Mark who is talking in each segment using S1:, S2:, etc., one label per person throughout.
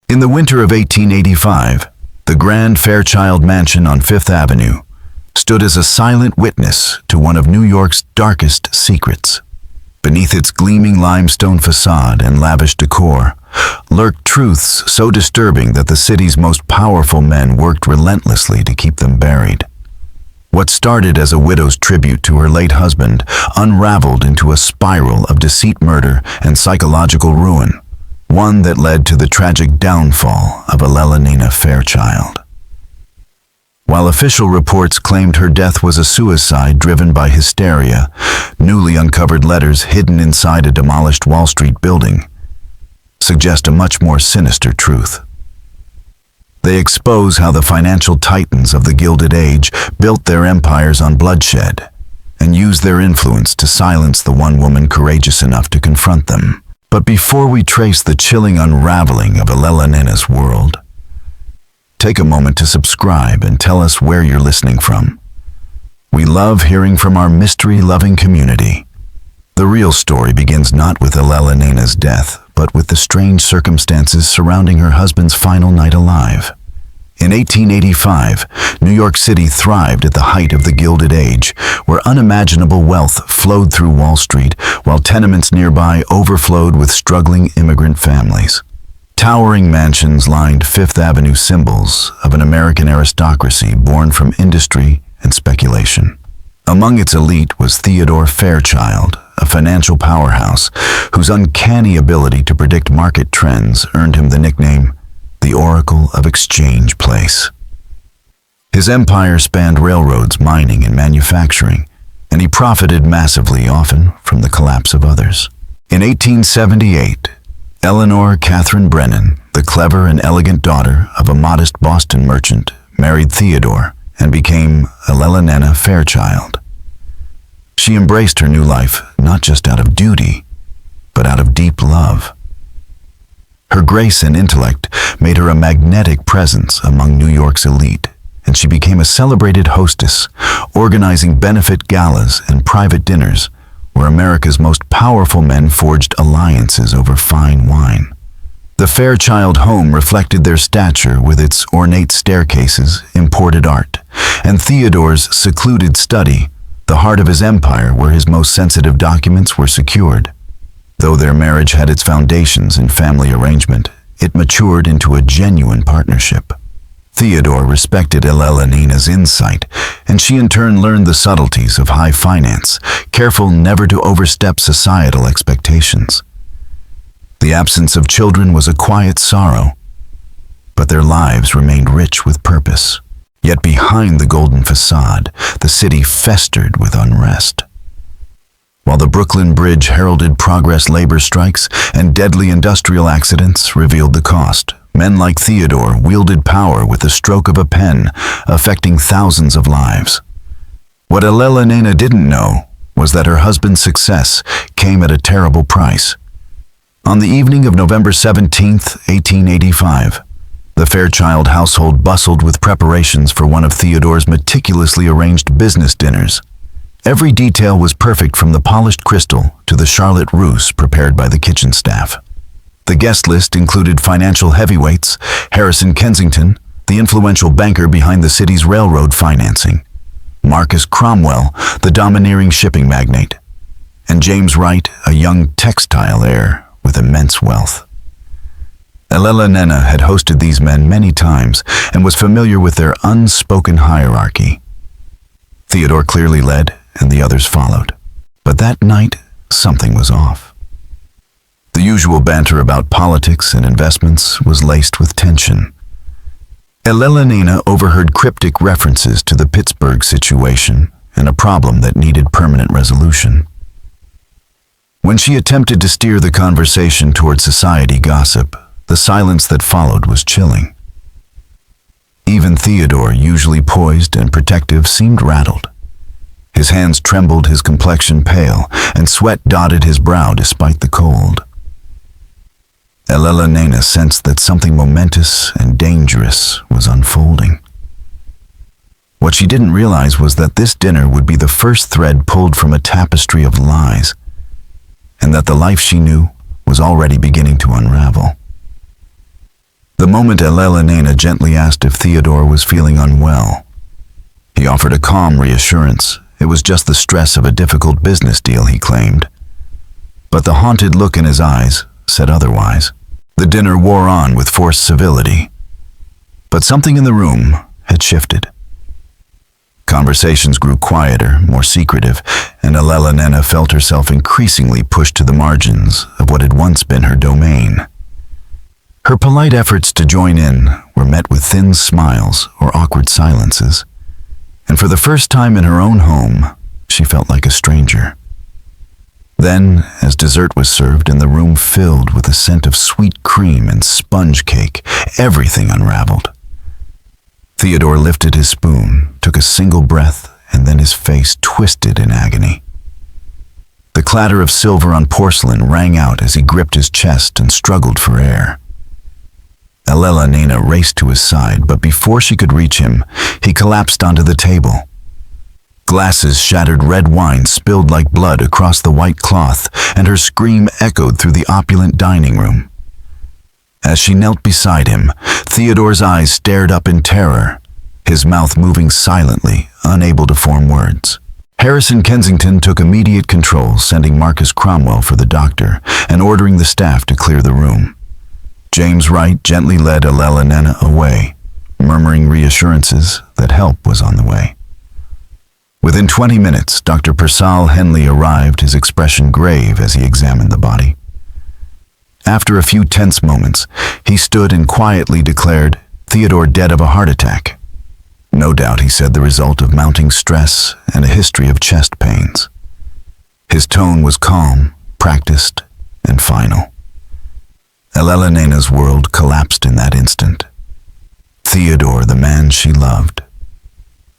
S1: In the winter of 1885, the grand Fairchild Mansion on Fifth Avenue stood as a silent witness to one of New York's darkest secrets. Beneath its gleaming limestone facade and lavish decor lurked truths so disturbing that the city's most powerful men worked relentlessly to keep them buried. What started as a widow's tribute to her late husband unraveled into a spiral of deceit, murder, and psychological ruin, one that led to the tragic downfall of Elena Fairchild. While official reports claimed her death was a suicide driven by hysteria, newly uncovered letters hidden inside a demolished Wall Street building suggest a much more sinister truth. They expose how the financial titans of the Gilded Age built their empires on bloodshed and used their influence to silence the one woman courageous enough to confront them. But before we trace the chilling unraveling of Elena's world, take a moment to subscribe and tell us where you're listening from. We love hearing from our mystery-loving community. The real story begins not with Elena's death, but with the strange circumstances surrounding her husband's final night alive. In 1885, New York City thrived at the height of the Gilded Age, where unimaginable wealth flowed through Wall Street, while tenements nearby overflowed with struggling immigrant families. Towering mansions lined Fifth Avenue, symbols of an American aristocracy born from industry and speculation. Among its elite was Theodore Fairchild, a financial powerhouse whose uncanny ability to predict market trends earned him the nickname the Oracle of Exchange Place. His empire spanned railroads, mining, and manufacturing, and he profited massively, often from the collapse of others. In 1878, Eleanor Catherine Brennan, the clever and elegant daughter of a modest Boston merchant, married Theodore and became Elena Fairchild. She embraced her new life not just out of duty, but out of deep love. Her grace and intellect made her a magnetic presence among New York's elite, and she became a celebrated hostess, organizing benefit galas and private dinners where America's most powerful men forged alliances over fine wine. The Fairchild home reflected their stature with its ornate staircases, imported art, and Theodore's secluded study, the heart of his empire where his most sensitive documents were secured. Though their marriage had its foundations in family arrangement, it matured into a genuine partnership. Theodore respected Elena's insight, and she in turn learned the subtleties of high finance, careful never to overstep societal expectations. The absence of children was a quiet sorrow, but their lives remained rich with purpose. Yet behind the golden facade, the city festered with unrest. While the Brooklyn Bridge heralded progress, labor strikes and deadly industrial accidents revealed the cost. Men like Theodore wielded power with the stroke of a pen, affecting thousands of lives. What Elena didn't know was that her husband's success came at a terrible price. On the evening of November 17, 1885, the Fairchild household bustled with preparations for one of Theodore's meticulously arranged business dinners. Every detail was perfect, from the polished crystal to the Charlotte russe prepared by the kitchen staff. The guest list included financial heavyweights, Harrison Kensington, the influential banker behind the city's railroad financing, Marcus Cromwell, the domineering shipping magnate, and James Wright, a young textile heir with immense wealth. Elena had hosted these men many times and was familiar with their unspoken hierarchy. Theodore clearly led, and the others followed. But that night, something was off. The usual banter about politics and investments was laced with tension. Elena overheard cryptic references to the Pittsburgh situation and a problem that needed permanent resolution. When she attempted to steer the conversation toward society gossip, the silence that followed was chilling. Even Theodore, usually poised and protective, seemed rattled. His hands trembled, his complexion pale, and sweat dotted his brow despite the cold. Elena sensed that something momentous and dangerous was unfolding. What she didn't realize was that this dinner would be the first thread pulled from a tapestry of lies, and that the life she knew was already beginning to unravel. The moment Elena gently asked if Theodore was feeling unwell. He offered a calm reassurance. It was just the stress of a difficult business deal, he claimed. But the haunted look in his eyes said otherwise. The dinner wore on with forced civility. But something in the room had shifted. Conversations grew quieter, more secretive, and Elena felt herself increasingly pushed to the margins of what had once been her domain. Her polite efforts to join in were met with thin smiles or awkward silences, and for the first time in her own home, she felt like a stranger. Then, as dessert was served and the room filled with a scent of sweet cream and sponge cake, everything unraveled. Theodore lifted his spoon, took a single breath, and then his face twisted in agony. The clatter of silver on porcelain rang out as he gripped his chest and struggled for air. Elena raced to his side, but before she could reach him, he collapsed onto the table. Glasses shattered, red wine spilled like blood across the white cloth, and her scream echoed through the opulent dining room. As she knelt beside him, Theodore's eyes stared up in terror, his mouth moving silently, unable to form words. Harrison Kensington took immediate control, sending Marcus Cromwell for the doctor and ordering the staff to clear the room. James Wright gently led Elena away, murmuring reassurances that help was on the way. Within 20 minutes, Dr. Purcell Henley arrived, his expression grave as he examined the body. After a few tense moments, he stood and quietly declared, "Theodore dead of a heart attack." No doubt, he said, the result of mounting stress and a history of chest pains. His tone was calm, practiced, and final. Elena's world collapsed in that instant. Theodore, the man she loved,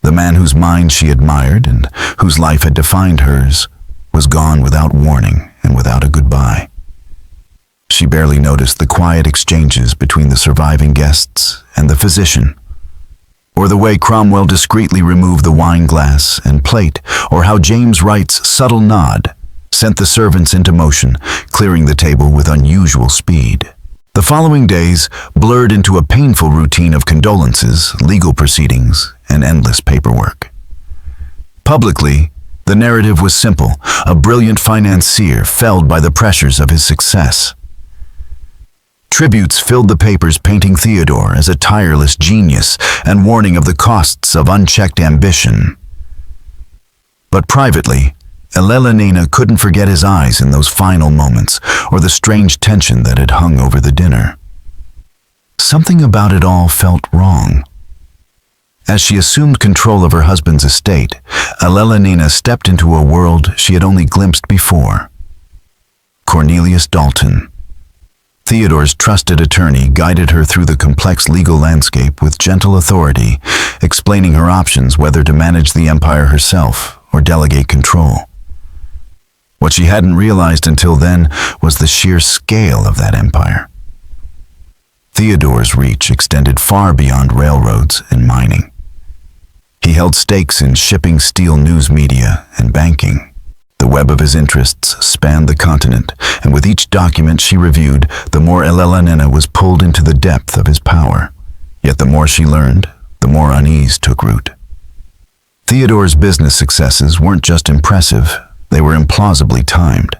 S1: the man whose mind she admired and whose life had defined hers, was gone without warning and without a goodbye. She barely noticed the quiet exchanges between the surviving guests and the physician, or the way Cromwell discreetly removed the wine glass and plate, or how James Wright's subtle nod sent the servants into motion, clearing the table with unusual speed. The following days blurred into a painful routine of condolences, legal proceedings, and endless paperwork. Publicly, the narrative was simple: a brilliant financier felled by the pressures of his success. Tributes filled the papers painting Theodore as a tireless genius and warning of the costs of unchecked ambition. But privately, Elena couldn't forget his eyes in those final moments, or the strange tension that had hung over the dinner. Something about it all felt wrong. As she assumed control of her husband's estate, Elena stepped into a world she had only glimpsed before. Cornelius Dalton, Theodore's trusted attorney, guided her through the complex legal landscape with gentle authority, explaining her options whether to manage the empire herself or delegate control. What she hadn't realized until then was the sheer scale of that empire. Theodore's reach extended far beyond railroads and mining. He held stakes in shipping, steel, news media, and banking. The web of his interests spanned the continent, and with each document she reviewed, the more Elena was pulled into the depth of his power. Yet the more she learned, the more unease took root. Theodore's business successes weren't just impressive, they were implausibly timed.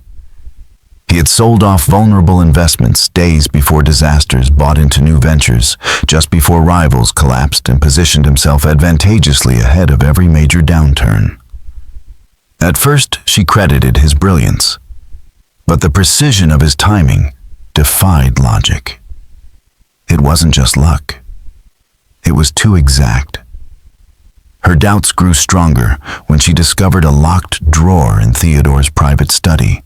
S1: He had sold off vulnerable investments days before disasters, bought into new ventures, just before rivals collapsed, and positioned himself advantageously ahead of every major downturn. At first, she credited his brilliance, but the precision of his timing defied logic. It wasn't just luck. It was too exact. Her doubts grew stronger when she discovered a locked drawer in Theodore's private study,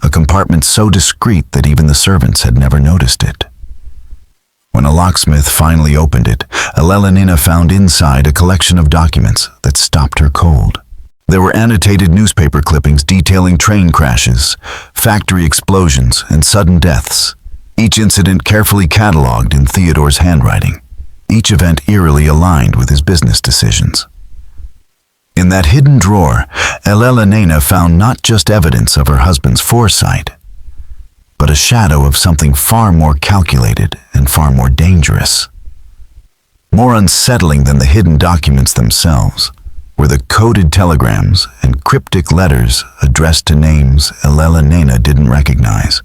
S1: a compartment so discreet that even the servants had never noticed it. When a locksmith finally opened it, Elena found inside a collection of documents that stopped her cold. There were annotated newspaper clippings detailing train crashes, factory explosions, and sudden deaths, each incident carefully catalogued in Theodore's handwriting, each event eerily aligned with his business decisions. In that hidden drawer, Elena found not just evidence of her husband's foresight, but a shadow of something far more calculated and far more dangerous. More unsettling than the hidden documents themselves were the coded telegrams and cryptic letters addressed to names Elena didn't recognize.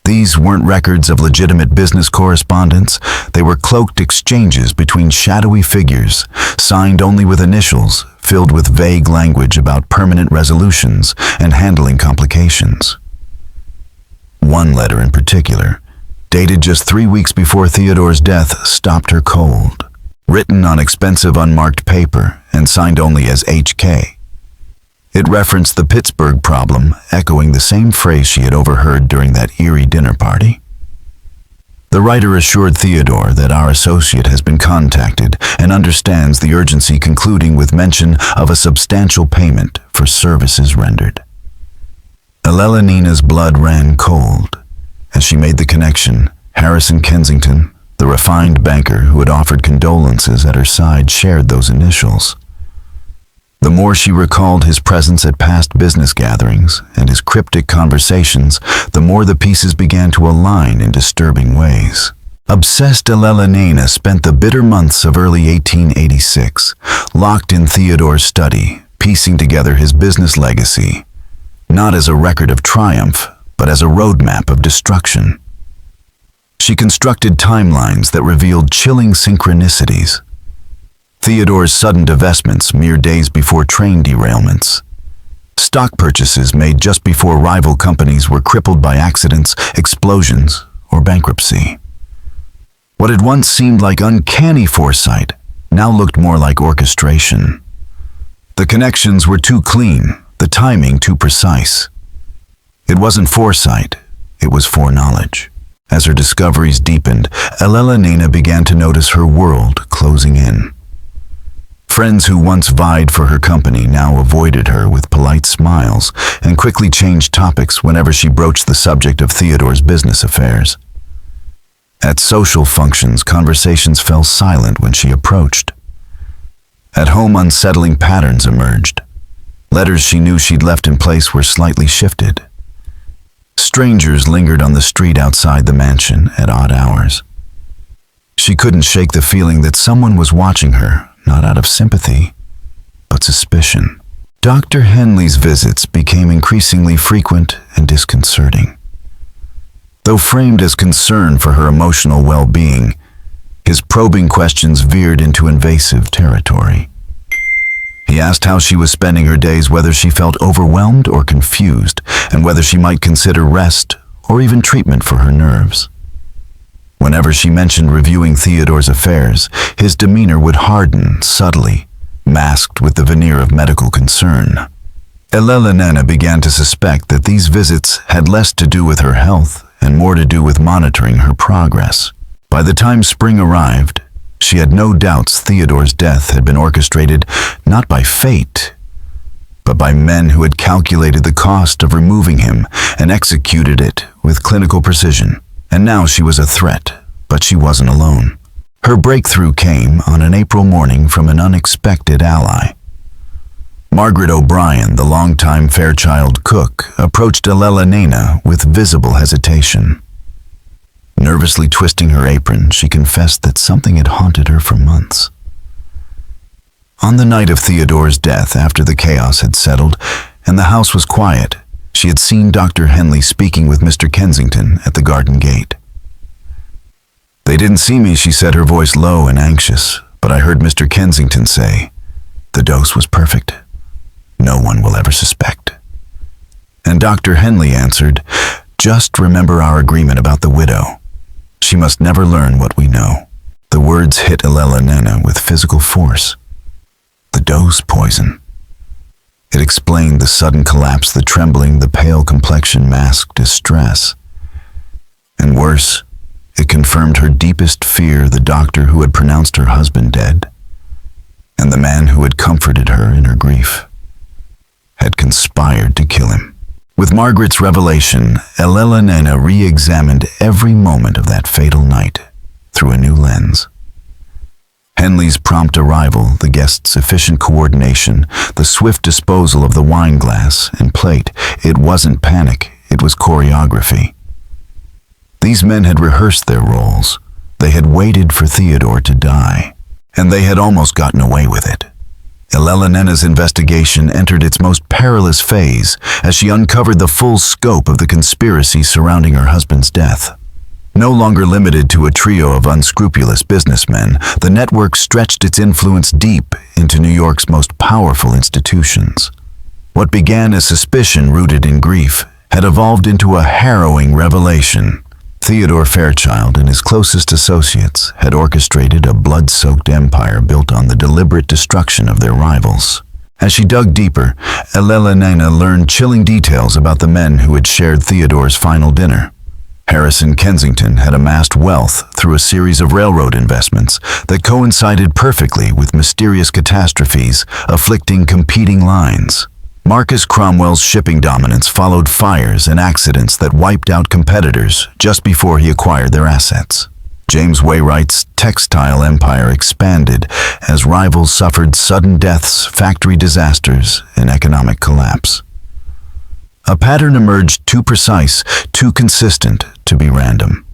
S1: These weren't records of legitimate business correspondence. They were cloaked exchanges between shadowy figures, signed only with initials, filled with vague language about permanent resolutions and handling complications. One letter in particular, dated just 3 weeks before Theodore's death, stopped her cold. Written on expensive unmarked paper and signed only as HK. It referenced the Pittsburgh problem, echoing the same phrase she had overheard during that eerie dinner party. The writer assured Theodore that our associate has been contacted and understands the urgency, concluding with mention of a substantial payment for services rendered. Elena's blood ran cold as she made the connection. Harrison Kensington, the refined banker who had offered condolences at her side, shared those initials. The more she recalled his presence at past business gatherings and his cryptic conversations, the more the pieces began to align in disturbing ways. Obsessed, Elena spent the bitter months of early 1886 locked in Theodore's study, piecing together his business legacy, not as a record of triumph, but as a roadmap of destruction. She constructed timelines that revealed chilling synchronicities. Theodore's sudden divestments mere days before train derailments. Stock purchases made just before rival companies were crippled by accidents, explosions, or bankruptcy. What had once seemed like uncanny foresight now looked more like orchestration. The connections were too clean, the timing too precise. It wasn't foresight, it was foreknowledge. As her discoveries deepened, Elena began to notice her world closing in. Friends who once vied for her company now avoided her with polite smiles and quickly changed topics whenever she broached the subject of Theodore's business affairs. At social functions, conversations fell silent when she approached. At home, unsettling patterns emerged. Letters she knew she'd left in place were slightly shifted. Strangers lingered on the street outside the mansion at odd hours. She couldn't shake the feeling that someone was watching her, not out of sympathy, but suspicion. Dr. Henley's visits became increasingly frequent and disconcerting. Though framed as concern for her emotional well-being, his probing questions veered into invasive territory. He asked how she was spending her days, whether she felt overwhelmed or confused, and whether she might consider rest or even treatment for her nerves. Whenever she mentioned reviewing Theodore's affairs, his demeanor would harden subtly, masked with the veneer of medical concern. Elena began to suspect that these visits had less to do with her health and more to do with monitoring her progress. By the time spring arrived, she had no doubts Theodore's death had been orchestrated not by fate, but by men who had calculated the cost of removing him and executed it with clinical precision. And now she was a threat, but she wasn't alone. Her breakthrough came on an April morning from an unexpected ally. Margaret O'Brien, the longtime Fairchild cook, approached Elena with visible hesitation. Nervously twisting her apron, she confessed that something had haunted her for months. On the night of Theodore's death, after the chaos had settled and the house was quiet, she had seen Dr. Henley speaking with Mr. Kensington at the garden gate. "They didn't see me," she said, her voice low and anxious, "but I heard Mr. Kensington say, the dose was perfect. No one will ever suspect." And Dr. Henley answered, "Just remember our agreement about the widow. She must never learn what we know." The words hit Elena with physical force. The dose poison. It explained the sudden collapse, the trembling, the pale complexion masked distress. And worse, it confirmed her deepest fear: the doctor who had pronounced her husband dead, and the man who had comforted her in her grief, had conspired to kill him. With Margaret's revelation, Elena re-examined every moment of that fatal night through a new lens. Henley's prompt arrival, the guest's efficient coordination, the swift disposal of the wine glass and plate. It wasn't panic, it was choreography. These men had rehearsed their roles. They had waited for Theodore to die, and they had almost gotten away with it. Elelenena's investigation entered its most perilous phase as she uncovered the full scope of the conspiracy surrounding her husband's death. No longer limited to a trio of unscrupulous businessmen, the network stretched its influence deep into New York's most powerful institutions. What began as suspicion rooted in grief had evolved into a harrowing revelation. Theodore Fairchild and his closest associates had orchestrated a blood-soaked empire built on the deliberate destruction of their rivals. As she dug deeper, Elelenena learned chilling details about the men who had shared Theodore's final dinner. Harrison Kensington had amassed wealth through a series of railroad investments that coincided perfectly with mysterious catastrophes afflicting competing lines. Marcus Cromwell's shipping dominance followed fires and accidents that wiped out competitors just before he acquired their assets. James Wainwright's textile empire expanded as rivals suffered sudden deaths, factory disasters, and economic collapse. A pattern emerged too precise, too consistent to be random.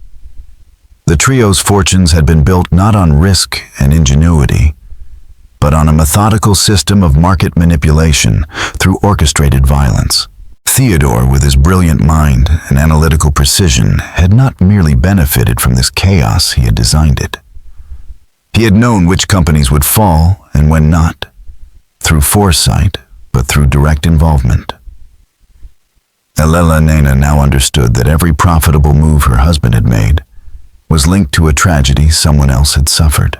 S1: The trio's fortunes had been built not on risk and ingenuity, but on a methodical system of market manipulation through orchestrated violence. Theodore, with his brilliant mind and analytical precision, had not merely benefited from this chaos, he had designed it. He had known which companies would fall and when not, through foresight, but through direct involvement. Elelenena now understood that every profitable move her husband had made was linked to a tragedy someone else had suffered.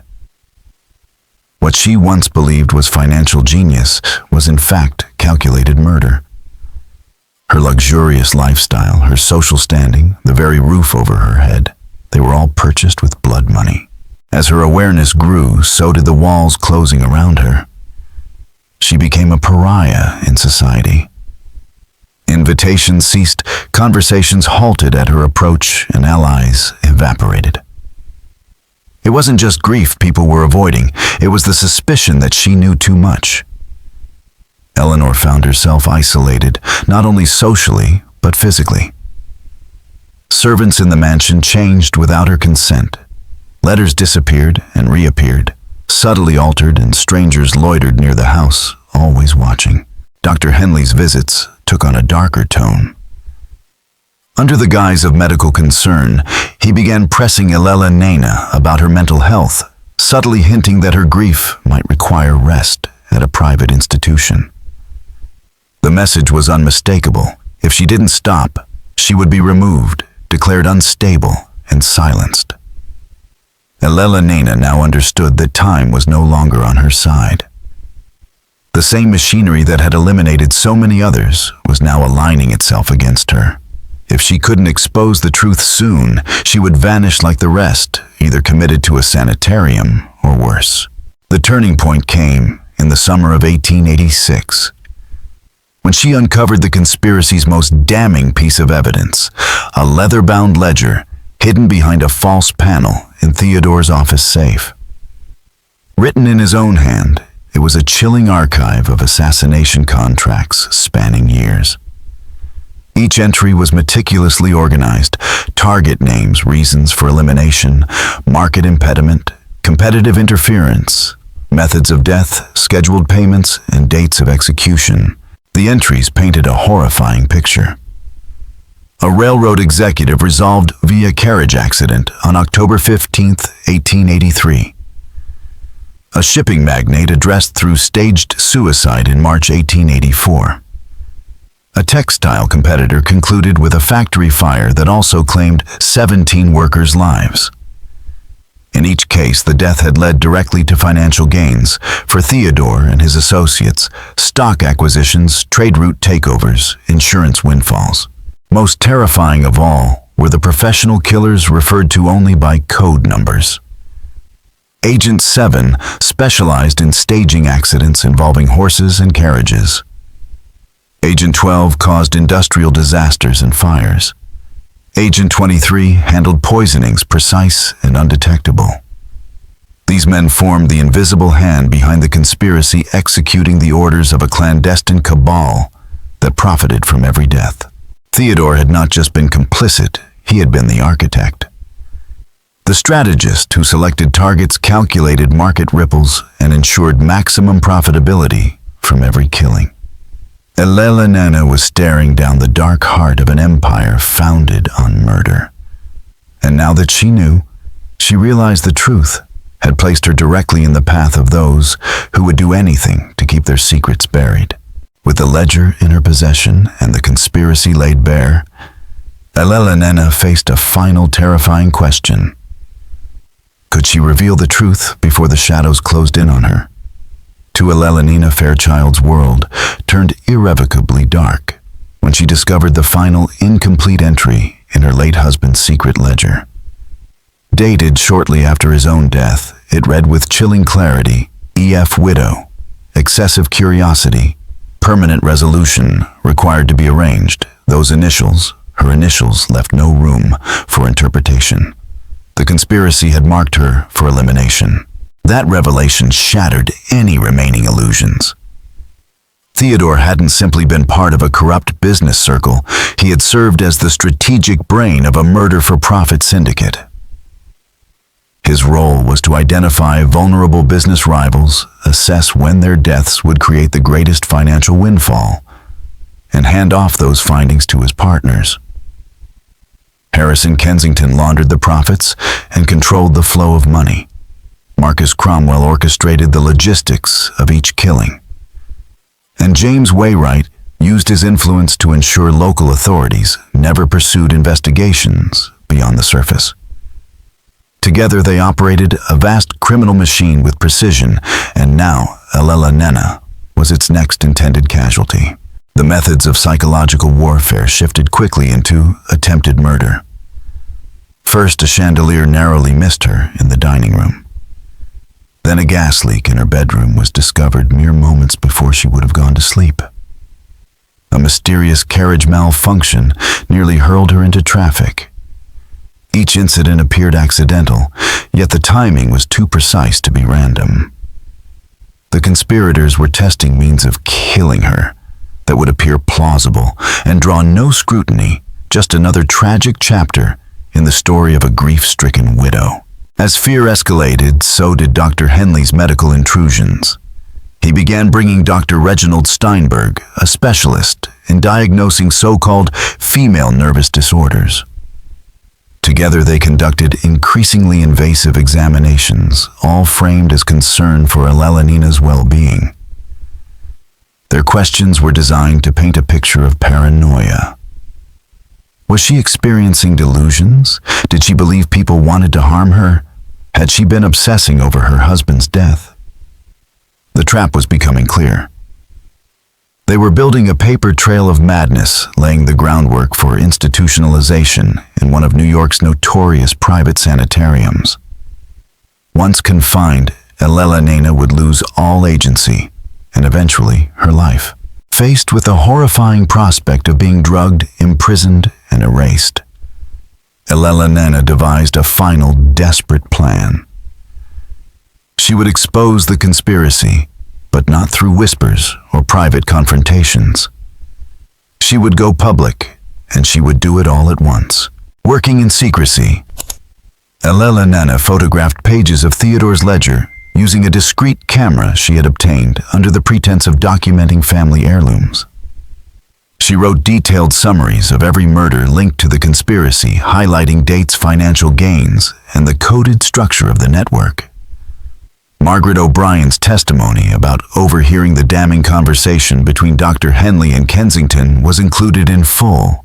S1: What she once believed was financial genius was in fact calculated murder. Her luxurious lifestyle, her social standing, the very roof over her head, they were all purchased with blood money. As her awareness grew, so did the walls closing around her. She became a pariah in society. Invitations ceased, conversations halted at her approach, and allies evaporated. It wasn't just grief people were avoiding, it was the suspicion that she knew too much. Eleanor found herself isolated, not only socially, but physically. Servants in the mansion changed without her consent. Letters disappeared and reappeared, subtly altered, and strangers loitered near the house, always watching. Dr. Henley's visits took on a darker tone. Under the guise of medical concern, he began pressing Elelenena about her mental health, subtly hinting that her grief might require rest at a private institution. The message was unmistakable. If she didn't stop, she would be removed, declared unstable, and silenced. Elelenena now understood that time was no longer on her side. The same machinery that had eliminated so many others was now aligning itself against her. If she couldn't expose the truth soon, she would vanish like the rest, either committed to a sanitarium or worse. The turning point came in the summer of 1886, when she uncovered the conspiracy's most damning piece of evidence, a leather-bound ledger hidden behind a false panel in Theodore's office safe. Written in his own hand, it was a chilling archive of assassination contracts spanning years. Each entry was meticulously organized: target names, reasons for elimination, market impediment, competitive interference, methods of death, scheduled payments, and dates of execution. The entries painted a horrifying picture. A railroad executive resolved via carriage accident on October 15, 1883. A shipping magnate addressed through staged suicide in March 1884. A textile competitor concluded with a factory fire that also claimed 17 workers' lives. In each case, the death had led directly to financial gains for Theodore and his associates: stock acquisitions, trade route takeovers, insurance windfalls. Most terrifying of all were the professional killers referred to only by code numbers. Agent 7 specialized in staging accidents involving horses and carriages. Agent 12 caused industrial disasters and fires. Agent 23 handled poisonings precise and undetectable. These men formed the invisible hand behind the conspiracy, executing the orders of a clandestine cabal that profited from every death. Theodore had not just been complicit, he had been the architect. The strategist who selected targets, calculated market ripples, and ensured maximum profitability from every killing. Elena was staring down the dark heart of an empire founded on murder. And now that she knew, she realized the truth had placed her directly in the path of those who would do anything to keep their secrets buried. With the ledger in her possession and the conspiracy laid bare, Elena faced a final terrifying question. Could she reveal the truth before the shadows closed in on her? To Elena Fairchild's world turned irrevocably dark when she discovered the final incomplete entry in her late husband's secret ledger. Dated shortly after his own death, it read with chilling clarity, E.F. Widow, excessive curiosity, permanent resolution required to be arranged. Those initials, her initials, left no room for interpretation. The conspiracy had marked her for elimination. That revelation shattered any remaining illusions. Theodore hadn't simply been part of a corrupt business circle, he had served as the strategic brain of a murder-for-profit syndicate. His role was to identify vulnerable business rivals, assess when their deaths would create the greatest financial windfall, and hand off those findings to his partners. Harrison Kensington laundered the profits and controlled the flow of money. Marcus Cromwell orchestrated the logistics of each killing. And James Wainwright used his influence to ensure local authorities never pursued investigations beyond the surface. Together they operated a vast criminal machine with precision, and now Elena was its next intended casualty. The methods of psychological warfare shifted quickly into attempted murder. First, a chandelier narrowly missed her in the dining room. Then a gas leak in her bedroom was discovered mere moments before she would have gone to sleep. A mysterious carriage malfunction nearly hurled her into traffic. Each incident appeared accidental, yet the timing was too precise to be random. The conspirators were testing means of killing her that would appear plausible and draw no scrutiny, just another tragic chapter in the story of a grief-stricken widow. As fear escalated, so did Dr. Henley's medical intrusions. He began bringing Dr. Reginald Steinberg, a specialist in diagnosing so-called female nervous disorders. Together they conducted increasingly invasive examinations, all framed as concern for Elena's well-being. Their questions were designed to paint a picture of paranoia. Was she experiencing delusions? Did she believe people wanted to harm her? Had she been obsessing over her husband's death? The trap was becoming clear. They were building a paper trail of madness, laying the groundwork for institutionalization in one of New York's notorious private sanitariums. Once confined, Elena would lose all agency, and eventually her life. Faced with the horrifying prospect of being drugged, imprisoned, and erased, Elena devised a final desperate plan. She would expose the conspiracy, but not through whispers or private confrontations. She would go public, and she would do it all at once. Working in secrecy, Elena photographed pages of Theodore's ledger using a discreet camera she had obtained under the pretense of documenting family heirlooms. She wrote detailed summaries of every murder linked to the conspiracy, highlighting dates, financial gains, and the coded structure of the network. Margaret O'Brien's testimony about overhearing the damning conversation between Dr. Henley and Kensington was included in full.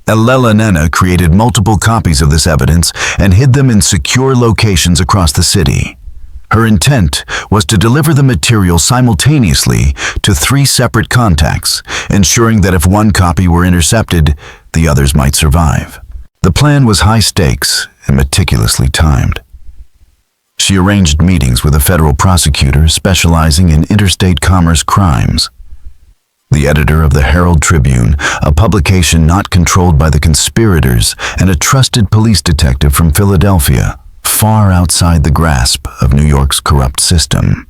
S1: Elena created multiple copies of this evidence and hid them in secure locations across the city. Her intent was to deliver the material simultaneously to 3 separate contacts, ensuring that if one copy were intercepted, the others might survive. The plan was high stakes and meticulously timed. She arranged meetings with a federal prosecutor specializing in interstate commerce crimes. The editor of the Herald Tribune, a publication not controlled by the conspirators, and a trusted police detective from Philadelphia, far outside the grasp of New York's corrupt system.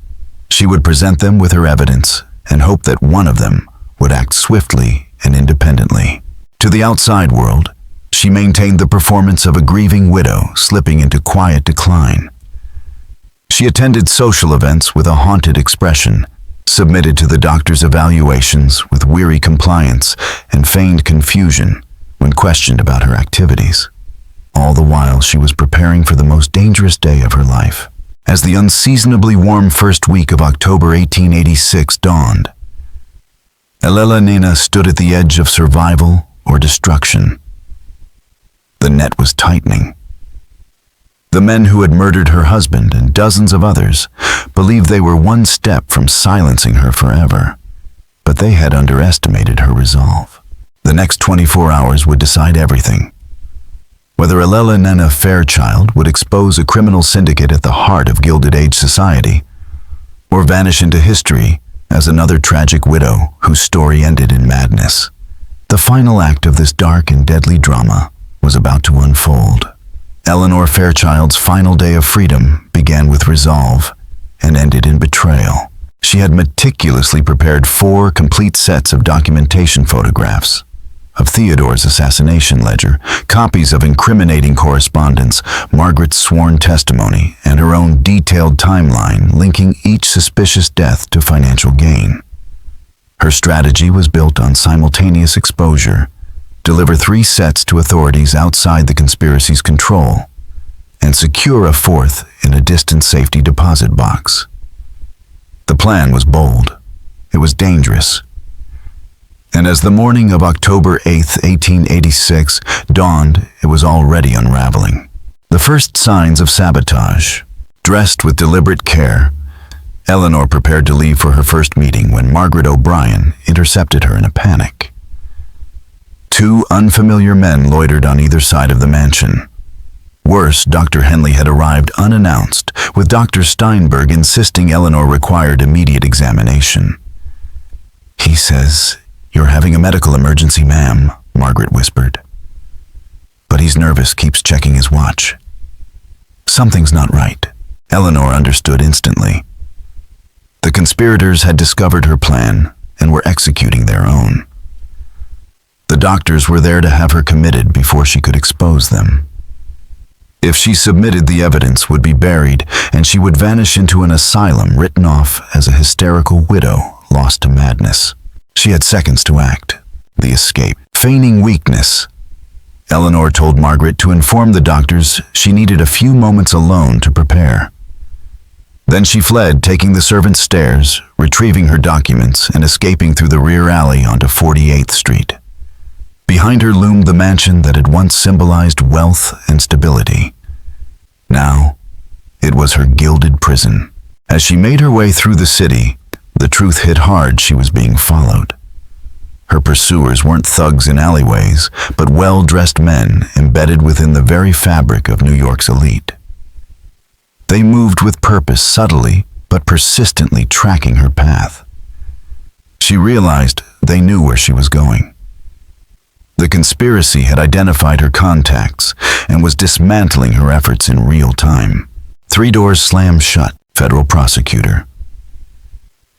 S1: She would present them with her evidence and hope that one of them would act swiftly and independently. To the outside world, she maintained the performance of a grieving widow slipping into quiet decline. She attended social events with a haunted expression, submitted to the doctor's evaluations with weary compliance and feigned confusion when questioned about her activities. All the while she was preparing for the most dangerous day of her life. As the unseasonably warm first week of October 1886 dawned, Elena stood at the edge of survival or destruction. The net was tightening. The men who had murdered her husband and dozens of others believed they were one step from silencing her forever, but they had underestimated her resolve. The next 24 hours would decide everything. Whether Elena Fairchild would expose a criminal syndicate at the heart of Gilded Age society, or vanish into history as another tragic widow whose story ended in madness. The final act of this dark and deadly drama was about to unfold. Eleanor Fairchild's final day of freedom began with resolve and ended in betrayal. She had meticulously prepared 4 complete sets of documentation photographs of Theodore's assassination ledger, copies of incriminating correspondence, Margaret's sworn testimony, and her own detailed timeline linking each suspicious death to financial gain. Her strategy was built on simultaneous exposure, deliver 3 sets to authorities outside the conspiracy's control, and secure a 4th in a distant safety deposit box. The plan was bold. It was dangerous. And as the morning of October 8, 1886, dawned, it was already unraveling. The first signs of sabotage. Dressed with deliberate care, Eleanor prepared to leave for her first meeting when Margaret O'Brien intercepted her in a panic. 2 unfamiliar men loitered on either side of the mansion. Worse, Dr. Henley had arrived unannounced, with Dr. Steinberg insisting Eleanor required immediate examination. "He says, 'You're having a medical emergency, ma'am,' Margaret whispered. 'But he's nervous, keeps checking his watch.' Something's not right." Eleanor understood instantly. The conspirators had discovered her plan and were executing their own. The doctors were there to have her committed before she could expose them. If she submitted, the evidence would be buried, and she would vanish into an asylum written off as a hysterical widow lost to madness. She had seconds to act. The escape. Feigning weakness, Eleanor told Margaret to inform the doctors she needed a few moments alone to prepare. Then she fled, taking the servants' stairs, retrieving her documents, and escaping through the rear alley onto 48th Street. Behind her loomed the mansion that had once symbolized wealth and stability. Now, it was her gilded prison. As she made her way through the city, the truth hit hard: she was being followed. Her pursuers weren't thugs in alleyways, but well-dressed men embedded within the very fabric of New York's elite. They moved with purpose, subtly but persistently tracking her path. She realized they knew where she was going. The conspiracy had identified her contacts and was dismantling her efforts in real time. 3 doors slammed shut. Federal prosecutor.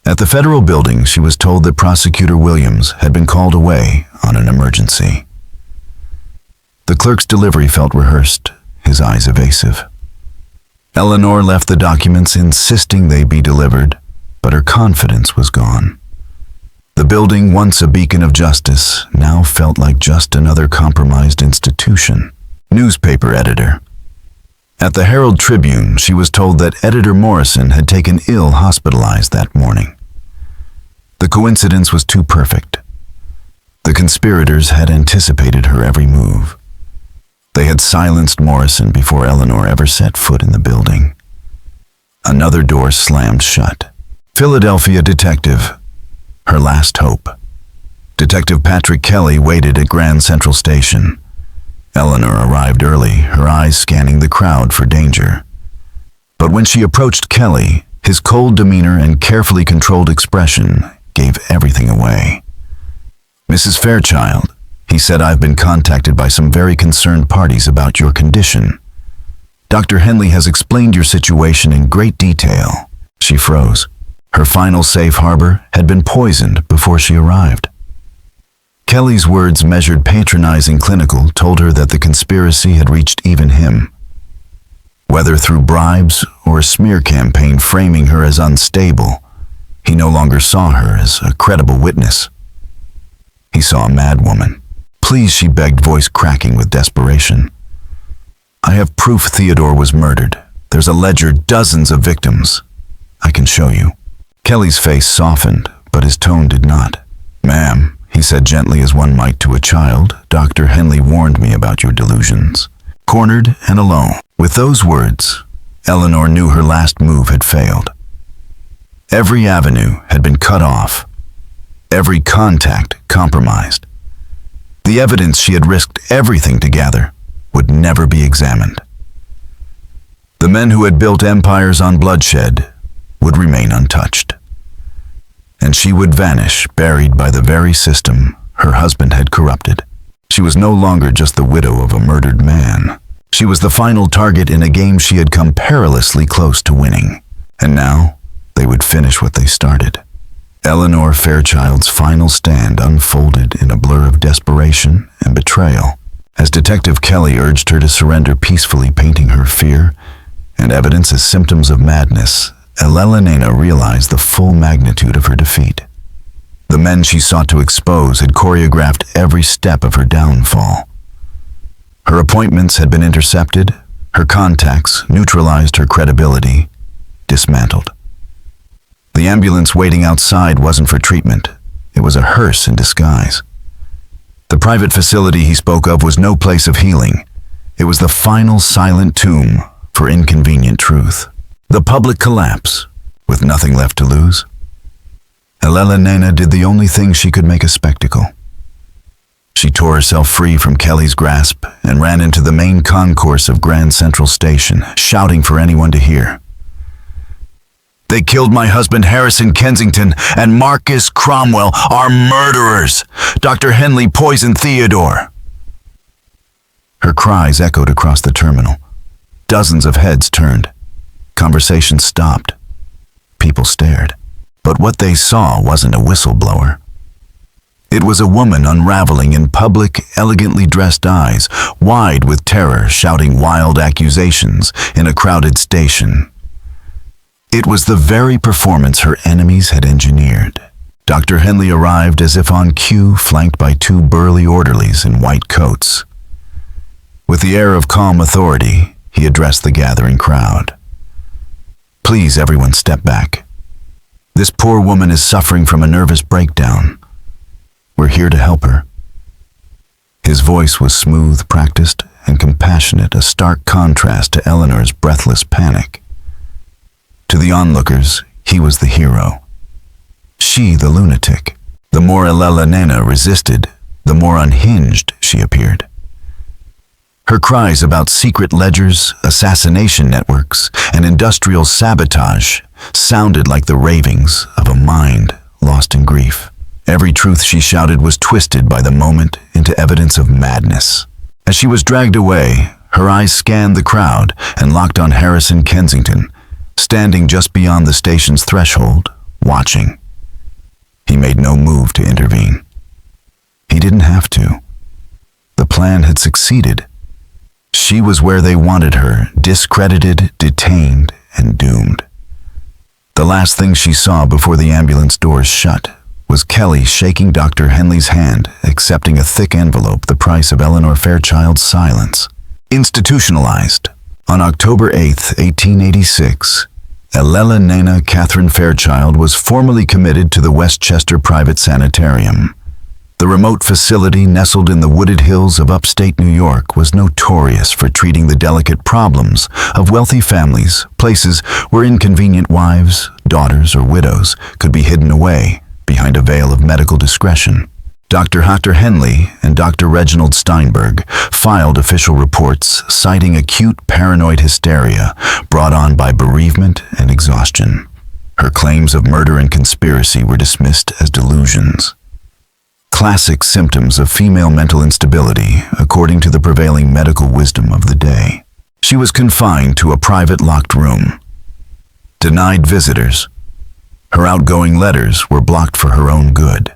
S1: At the federal building, she was told that Prosecutor Williams had been called away on an emergency. The clerk's delivery felt rehearsed, his eyes evasive. Eleanor left the documents, insisting they be delivered, but her confidence was gone. The building, once a beacon of justice, now felt like just another compromised institution. Newspaper editor. At the Herald Tribune, she was told that Editor Morrison had taken ill, hospitalized that morning. The coincidence was too perfect. The conspirators had anticipated her every move. They had silenced Morrison before Eleanor ever set foot in the building. Another door slammed shut. Philadelphia detective. Her last hope. Detective Patrick Kelly waited at Grand Central Station. Eleanor arrived early, her eyes scanning the crowd for danger. But when she approached Kelly, his cold demeanor and carefully controlled expression gave everything away. "Mrs. Fairchild," he said, "I've been contacted by some very concerned parties about your condition. Dr. Henley has explained your situation in great detail." She froze. Her final safe harbor had been poisoned before she arrived. Kelly's words, measured, patronizing, clinical, told her that the conspiracy had reached even him. Whether through bribes or a smear campaign framing her as unstable, he no longer saw her as a credible witness. He saw a mad woman. "Please," she begged, voice cracking with desperation. "I have proof Theodore was murdered. There's a ledger, dozens of victims. I can show you." Kelly's face softened, but his tone did not. "Ma'am," he said gently as one might to a child, "Dr. Henley warned me about your delusions." Cornered and alone. With those words, Eleanor knew her last move had failed. Every avenue had been cut off, every contact compromised. The evidence she had risked everything to gather would never be examined. The men who had built empires on bloodshed would remain untouched. And she would vanish, buried by the very system her husband had corrupted. She was no longer just the widow of a murdered man. She was the final target in a game she had come perilously close to winning. And now, they would finish what they started. Eleanor Fairchild's final stand unfolded in a blur of desperation and betrayal, as Detective Kelly urged her to surrender peacefully, painting her fear and evidence as symptoms of madness. Elena realized the full magnitude of her defeat. The men she sought to expose had choreographed every step of her downfall. Her appointments had been intercepted, her contacts neutralized, her credibility dismantled. The ambulance waiting outside wasn't for treatment. It was a hearse in disguise. The private facility he spoke of was no place of healing. It was the final silent tomb for inconvenient truth. The public collapse, with nothing left to lose. Elena did the only thing she could make a spectacle. She tore herself free from Kelly's grasp and ran into the main concourse of Grand Central Station, shouting for anyone to hear. "They killed my husband Harrison Kensington, and Marcus Cromwell are murderers. Dr. Henley poisoned Theodore." Her cries echoed across the terminal. Dozens of heads turned. Conversation stopped. People stared. But what they saw wasn't a whistleblower. It was a woman unraveling in public, elegantly dressed eyes, wide with terror, shouting wild accusations in a crowded station. It was the very performance her enemies had engineered. Dr. Henley arrived as if on cue, flanked by two burly orderlies in white coats. With the air of calm authority, he addressed the gathering crowd. "Please, everyone, step back. This poor woman is suffering from a nervous breakdown. We're here to help her." His voice was smooth, practiced, and compassionate, a stark contrast to Eleanor's breathless panic. To the onlookers, he was the hero. She, the lunatic. The more Elena resisted, the more unhinged she appeared. Her cries about secret ledgers, assassination networks, and industrial sabotage sounded like the ravings of a mind lost in grief. Every truth she shouted was twisted by the moment into evidence of madness. As she was dragged away, her eyes scanned the crowd and locked on Harrison Kensington, standing just beyond the station's threshold, watching. He made no move to intervene. He didn't have to. The plan had succeeded. She was where they wanted her, discredited, detained, and doomed. The last thing she saw before the ambulance doors shut was Kelly shaking Dr. Henley's hand, accepting a thick envelope, the price of Eleanor Fairchild's silence. Institutionalized. On October 8, 1886, Elena Catherine Fairchild was formally committed to the Westchester Private Sanitarium. The remote facility, nestled in the wooded hills of upstate New York, was notorious for treating the delicate problems of wealthy families, places where inconvenient wives, daughters, or widows could be hidden away behind a veil of medical discretion. Dr. Henley and Dr. Reginald Steinberg filed official reports citing acute paranoid hysteria brought on by bereavement and exhaustion. Her claims of murder and conspiracy were dismissed as delusions. Classic symptoms of female mental instability, according to the prevailing medical wisdom of the day. She was confined to a private locked room. Denied visitors. Her outgoing letters were blocked for her own good.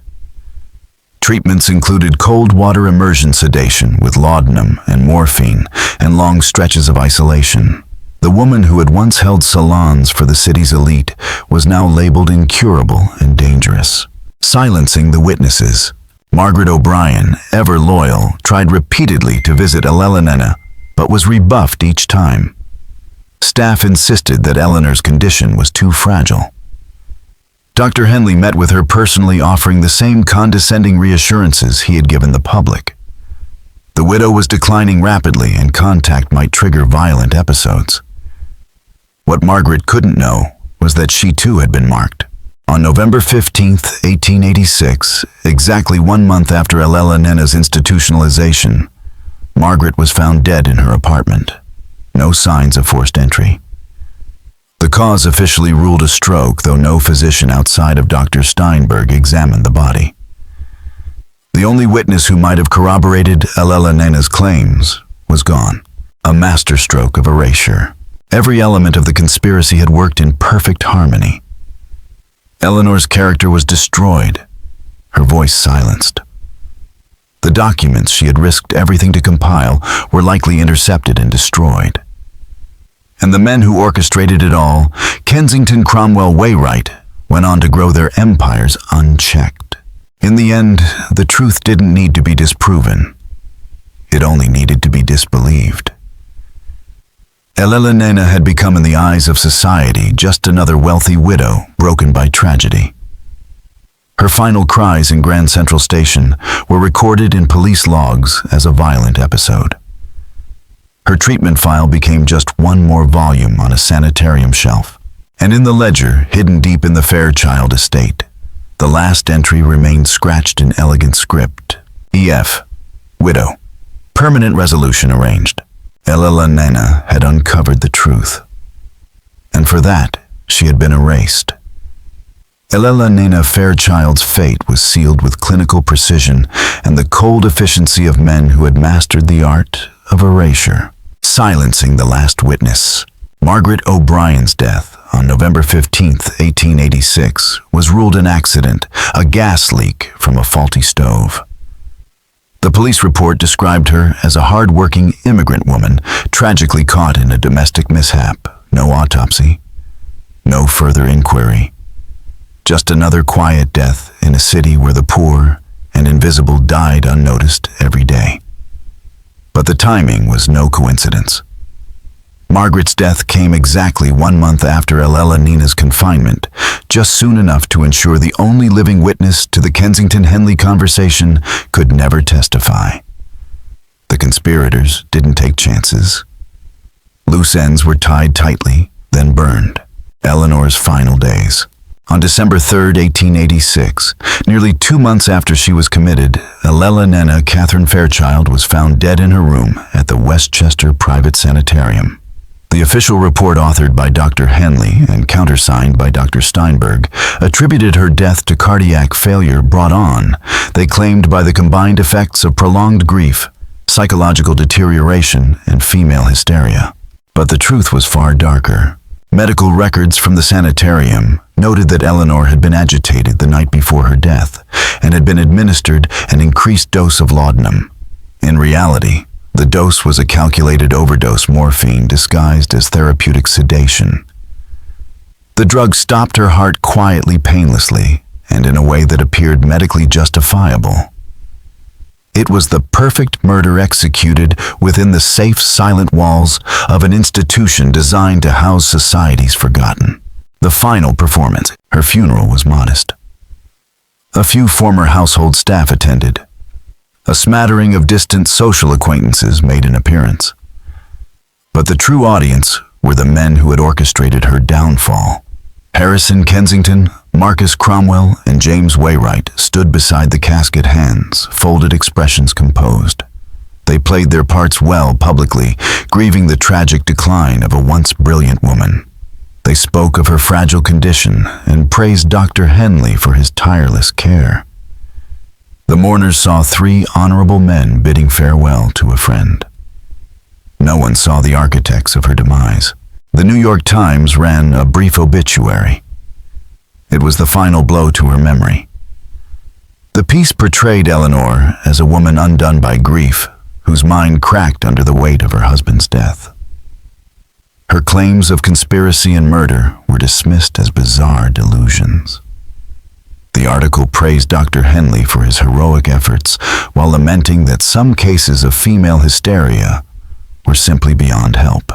S1: Treatments included cold water immersion sedation with laudanum and morphine and long stretches of isolation. The woman who had once held salons for the city's elite was now labeled incurable and dangerous. Silencing the witnesses, Margaret O'Brien, ever loyal, tried repeatedly to visit Elena, but was rebuffed each time. Staff insisted that Eleanor's condition was too fragile. Dr. Henley met with her personally, offering the same condescending reassurances he had given the public. The widow was declining rapidly and contact might trigger violent episodes. What Margaret couldn't know was that she too had been marked. On November 15, 1886, exactly 1 month after Elena's institutionalization, Margaret was found dead in her apartment. No signs of forced entry. The cause officially ruled a stroke, though no physician outside of Dr. Steinberg examined the body. The only witness who might have corroborated Elena's claims was gone. A masterstroke of erasure. Every element of the conspiracy had worked in perfect harmony. Eleanor's character was destroyed, her voice silenced. The documents she had risked everything to compile were likely intercepted and destroyed. And the men who orchestrated it all, Kensington, Cromwell, Wainwright, went on to grow their empires unchecked. In the end, the truth didn't need to be disproven. It only needed to be disbelieved. Elena had become, in the eyes of society, just another wealthy widow broken by tragedy. Her final cries in Grand Central Station were recorded in police logs as a violent episode. Her treatment file became just one more volume on a sanitarium shelf, and in the ledger, hidden deep in the Fairchild estate, the last entry remained scratched in elegant script. E.F. Widow. Permanent resolution arranged. Elena had uncovered the truth, and for that, she had been erased. Elena Fairchild's fate was sealed with clinical precision and the cold efficiency of men who had mastered the art of erasure. Silencing the last witness. Margaret O'Brien's death on November 15, 1886, was ruled an accident, a gas leak from a faulty stove. The police report described her as a hard-working immigrant woman tragically caught in a domestic mishap. No autopsy, no further inquiry. Just another quiet death in a city where the poor and invisible died unnoticed every day. But the timing was no coincidence. Margaret's death came exactly 1 month after Elena's confinement, just soon enough to ensure the only living witness to the Kensington-Henley conversation could never testify. The conspirators didn't take chances. Loose ends were tied tightly, then burned. Eleanor's final days. On December 3, 1886, nearly 2 months after she was committed, Elena Catherine Fairchild was found dead in her room at the Westchester Private Sanitarium. The official report, authored by Dr. Henley and countersigned by Dr. Steinberg, attributed her death to cardiac failure brought on, they claimed, by the combined effects of prolonged grief, psychological deterioration, and female hysteria. But the truth was far darker. Medical records from the sanitarium noted that Eleanor had been agitated the night before her death and had been administered an increased dose of laudanum. In reality, the dose was a calculated overdose morphine disguised as therapeutic sedation. The drug stopped her heart quietly, painlessly, and in a way that appeared medically justifiable. It was the perfect murder executed within the safe, silent walls of an institution designed to house society's forgotten. The final performance. Her funeral was modest. A few former household staff attended. A smattering of distant social acquaintances made an appearance. But the true audience were the men who had orchestrated her downfall. Harrison Kensington, Marcus Cromwell, and James Wainwright stood beside the casket, hands, folded, expressions composed. They played their parts well publicly, grieving the tragic decline of a once brilliant woman. They spoke of her fragile condition and praised Dr. Henley for his tireless care. The mourners saw 3 honorable men bidding farewell to a friend. No one saw the architects of her demise. The New York Times ran a brief obituary. It was the final blow to her memory. The piece portrayed Eleanor as a woman undone by grief, whose mind cracked under the weight of her husband's death. Her claims of conspiracy and murder were dismissed as bizarre delusions. The article praised Dr. Henley for his heroic efforts, while lamenting that some cases of female hysteria were simply beyond help.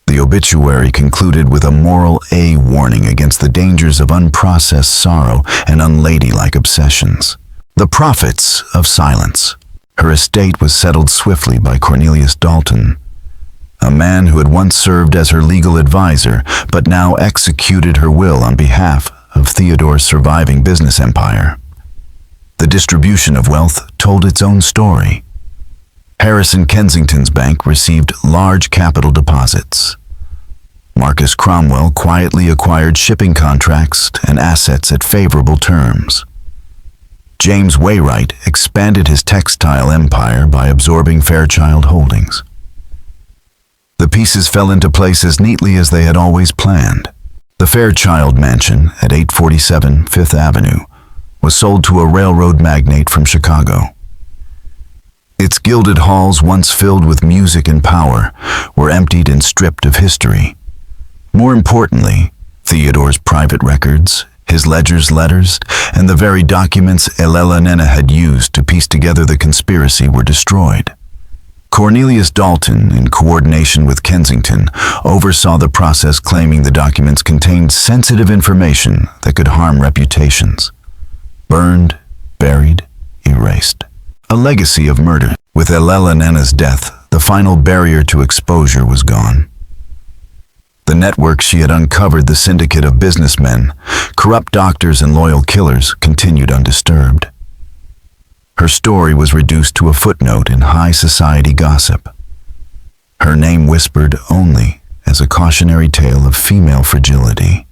S1: The obituary concluded with a moral A warning against the dangers of unprocessed sorrow and unladylike obsessions. The profits of silence. Her estate was settled swiftly by Cornelius Dalton, a man who had once served as her legal advisor, but now executed her will on behalf of Theodore's surviving business empire. The distribution of wealth told its own story. Harrison Kensington's bank received large capital deposits. Marcus Cromwell quietly acquired shipping contracts and assets at favorable terms. James Wainwright expanded his textile empire by absorbing Fairchild Holdings. The pieces fell into place as neatly as they had always planned. The Fairchild Mansion at 847 Fifth Avenue was sold to a railroad magnate from Chicago. Its gilded halls, once filled with music and power, were emptied and stripped of history. More importantly, Theodore's private records, his ledger's letters, and the very documents Elena had used to piece together the conspiracy were destroyed. Cornelius Dalton, in coordination with Kensington, oversaw the process, claiming the documents contained sensitive information that could harm reputations. Burned, buried, erased. A legacy of murder. With Elena's death, the final barrier to exposure was gone. The network she had uncovered, the syndicate of businessmen, corrupt doctors, and loyal killers, continued undisturbed. Her story was reduced to a footnote in high society gossip. Her name whispered only as a cautionary tale of female fragility.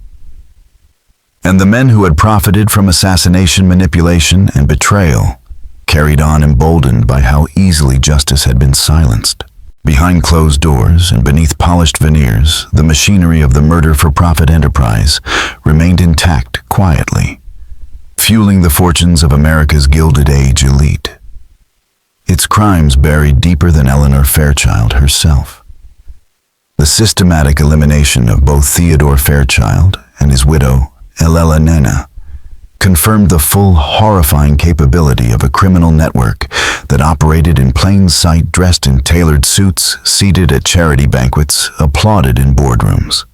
S1: And the men who had profited from assassination, manipulation, and betrayal carried on, emboldened by how easily justice had been silenced. Behind closed doors and beneath polished veneers, the machinery of the murder-for-profit enterprise remained intact quietly, fueling the fortunes of America's Gilded Age elite. Its crimes buried deeper than Eleanor Fairchild herself. The systematic elimination of both Theodore Fairchild and his widow, Elena, confirmed the full, horrifying capability of a criminal network that operated in plain sight, dressed in tailored suits, seated at charity banquets, applauded in boardrooms.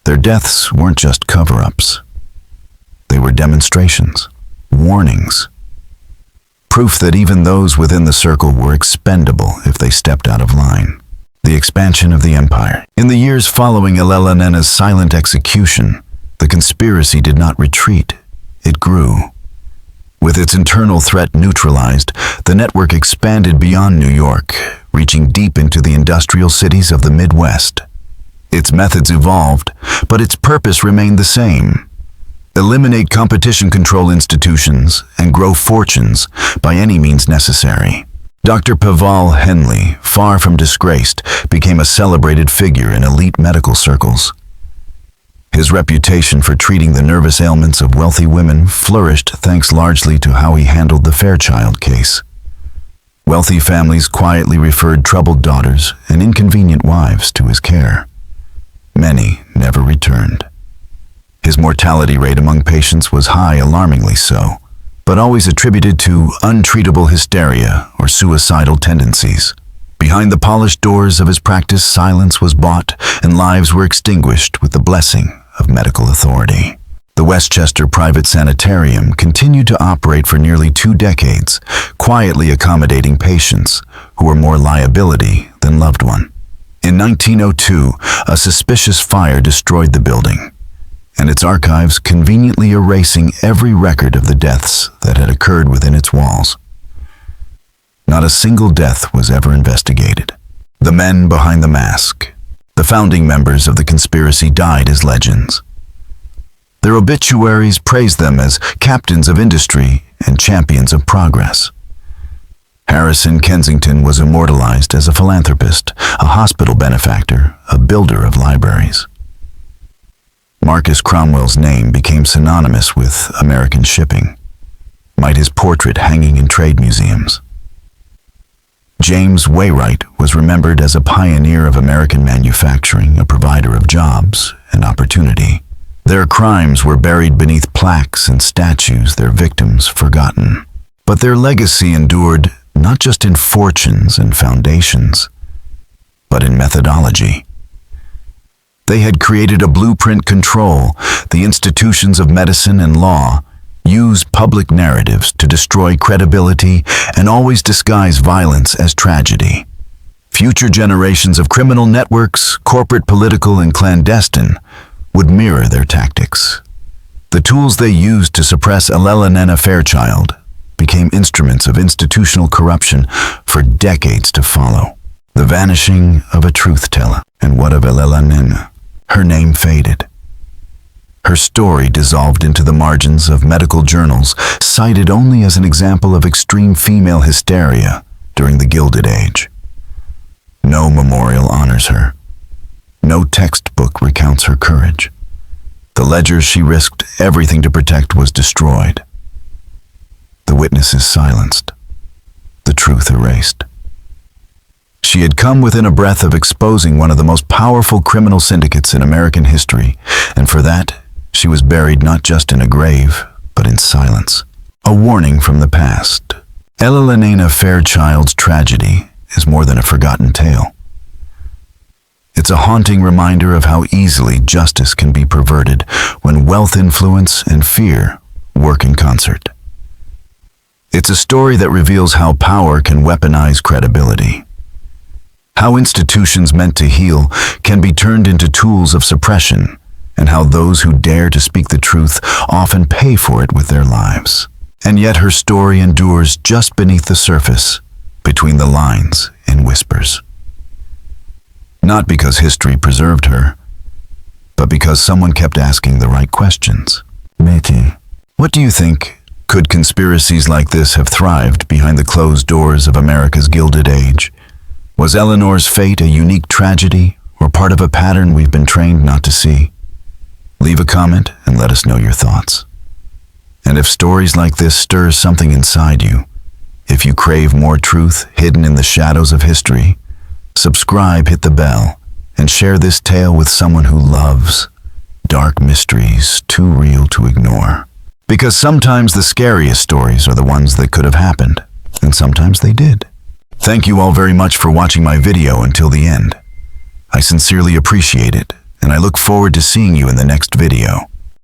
S1: Their deaths weren't just cover-ups. They were demonstrations, warnings, proof that even those within the circle were expendable if they stepped out of line. The expansion of the empire. In the years following Elena's silent execution, the conspiracy did not retreat. It grew. With its internal threat neutralized, the network expanded beyond New York, reaching deep into the industrial cities of the Midwest. Its methods evolved, but its purpose remained the same: eliminate competition control institutions and grow fortunes by any means necessary. Dr. Paval Henley, far from disgraced, became a celebrated figure in elite medical circles. His reputation for treating the nervous ailments of wealthy women flourished thanks largely to how he handled the Fairchild case. Wealthy families quietly referred troubled daughters and inconvenient wives to his care. Many never returned. His mortality rate among patients was high, alarmingly so, but always attributed to untreatable hysteria or suicidal tendencies. Behind the polished doors of his practice, silence was bought and lives were extinguished with the blessing of medical authority. The Westchester Private Sanitarium continued to operate for nearly 2 decades, quietly accommodating patients who were more liability than loved one. In 1902, a suspicious fire destroyed the building, and its archives conveniently erasing every record of the deaths that had occurred within its walls. Not a single death was ever investigated. The men behind the mask, the founding members of the conspiracy, died as legends. Their obituaries praised them as captains of industry and champions of progress. Harrison Kensington was immortalized as a philanthropist, a hospital benefactor, a builder of libraries. Marcus Cromwell's name became synonymous with American shipping. might his portrait hanging in trade museums. James Wainwright was remembered as a pioneer of American manufacturing, a provider of jobs and opportunity. Their crimes were buried beneath plaques and statues, their victims forgotten. But their legacy endured not just in fortunes and foundations, but in methodology. They had created a blueprint control. The institutions of medicine and law use public narratives to destroy credibility and always disguise violence as tragedy. Future generations of criminal networks, corporate, political, and clandestine, would mirror their tactics. The tools they used to suppress Elena Fairchild became instruments of institutional corruption for decades to follow. The vanishing of a truth teller. And what of Elena? Her name faded. Her story dissolved into the margins of medical journals, cited only as an example of extreme female hysteria during the Gilded Age. No memorial honors her. No textbook recounts her courage. The ledger she risked everything to protect was destroyed. The witnesses silenced. The truth erased. She had come within a breath of exposing one of the most powerful criminal syndicates in American history, and for that, she was buried not just in a grave, but in silence. A warning from the past. Elena Fairchild's tragedy is more than a forgotten tale. It's a haunting reminder of how easily justice can be perverted when wealth, influence, and fear work in concert. It's a story that reveals how power can weaponize credibility. How institutions meant to heal can be turned into tools of suppression, and how those who dare to speak the truth often pay for it with their lives. And yet her story endures just beneath the surface, between the lines in whispers. Not because history preserved her, but because someone kept asking the right questions. Métis, what do you think? Could conspiracies like this have thrived behind the closed doors of America's Gilded Age? Was Eleanor's fate a unique tragedy or part of a pattern we've been trained not to see? Leave a comment and let us know your thoughts. And if stories like this stir something inside you, if you crave more truth hidden in the shadows of history, subscribe, hit the bell, and share this tale with someone who loves dark mysteries too real to ignore. Because sometimes the scariest stories are the ones that could have happened, and sometimes they did. Thank you all very much for watching my video until the end. I sincerely appreciate it, and I look forward to seeing you in the next video.